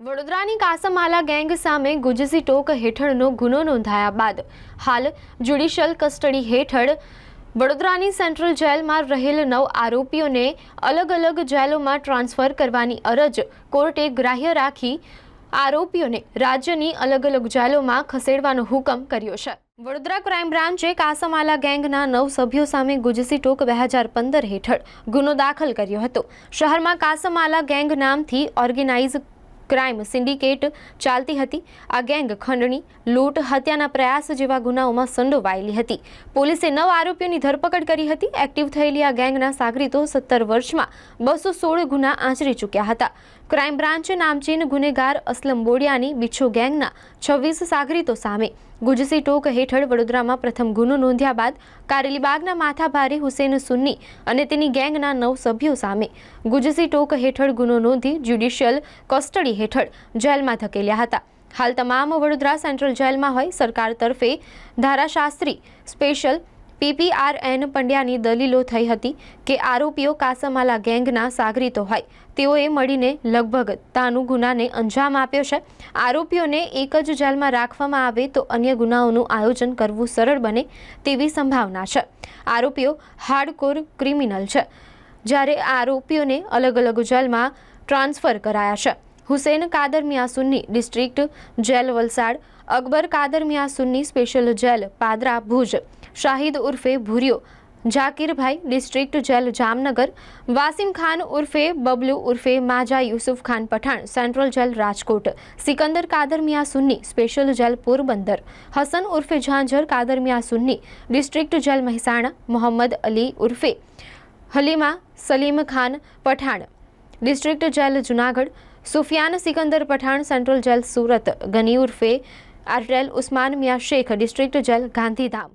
વડોદરાની કાસમાલા ગેંગ સામે ગુજસી ટોક હેઠળનો ગુનો નોંધાયા બાદ હાલ જ્યુડિશિયલ કસ્ટડી હેઠળ વડોદરાની સેન્ટ્રલ જેલમાં રહેલ 9 આરોપીઓને અલગ અલગ જેલોમાં ટ્રાન્સફર કરવાની અરજ કોર્ટે ગ્રાહ્ય રાખી આરોપીઓને રાજ્યની અલગ અલગ જેલોમાં ખસેડવાનો હુકમ કર્યો છે। વડોદરા ક્રાઇમ બ્રાન્ચે કાસમાલા ગેંગના 9 સભ્યો સામે ગુજસી ટોક 2015 હેઠળ ગુનો દાખલ કર્યો હતો। શહેરમાં કાસમાલા ગેંગ નામથી ઓર્ગેનાઇઝ ક્રાઇમ સિન્ડિકેટ ચાલતી હતી। આ ગેંગ ખંડણી, લૂંટ, હત્યાના પ્રયાસ જેવા ગુનાઓમાં સંડોવાયેલી હતી। પોલીસે 9 આરોપીઓની ધરપકડ કરી હતી। એક્ટિવ થયેલી આ ગેંગના સાગરીતો 17 વર્ષમાં 216 ગુના આચરી ચૂક્યા હતા। ક્રાઇમ બ્રાન્ચે નામચીન ગુનેગાર અસલમ બોડિયાની બિચ્છુ ગેંગના 26 સાગરીતો સામે ગુજસી ટોક હેઠળ વડોદરામાં પ્રથમ ગુનો નોંધ્યા બાદ કારેલીબાગના માથાભારે હુસેન સુન્ની અને તેની ગેંગના 9 સભ્યો સામે ગુજસી ટોક હેઠળ ગુનો નોંધી જ્યુડિશિયલ કસ્ટડી હેઠળ જેલમાં ધકેલ્યા હતા। હાલ તમામ વડોદરા સેન્ટ્રલ જેલમાં હોય। સરકાર તરફે ધારાશાસ્ત્રી સ્પેશિયલ PPRN પંડ્યાની દલીલો થઈ હતી કે આરોપીઓ કાસમાલા ગેંગના સાગરીતો હોય। તેઓએ મળીને લગભગ તાનું ગુનાને અંજામ આપ્યો છે। આરોપીઓને એક જ જેલમાં રાખવામાં આવે તો અન્ય ગુનાઓનું આયોજન કરવું સરળ બને તેવી સંભાવના છે। આરોપીઓ હાર્ડકોર ક્રિમિનલ છે, જ્યારે આરોપીઓને અલગ અલગ જેલમાં ટ્રાન્સફર કરાયા છે। Hussain Kadar Miya Sunni district jail Valsad, Akbar Kadar Miya Sunni special jail Padra Bhuj, Shahid ઉર્ફે ભૂરિયો જાકીરભાઈ ડિસ્ટ્રિક્ટ જેલ જામનગર, વાસિમ ખાન ઉર્ફે બબલુ ઉર્ફે Maja Yusuf Khan Pathan central jail Rajkot, Sikandar Kadar Miya Sunni special jail Porbandar, Hasan ઉર્ફે ઝાંઝર કાદર મિયા સુન્ની ડિસ્ટ્રિક્ટ જેલ મહેસાણા, મોહમ્મદ અલી ઉર્ફે Halima Salim Khan Pathan district jail Junagadh, Sufiyan Sikandar Pathan central jail Surat, ગની ઉર્ફે આર્ટેલ ઉસ્માન મિયા શેખ ડિસ્ટ્રિક્ટ જેલ ગાંધીધામ।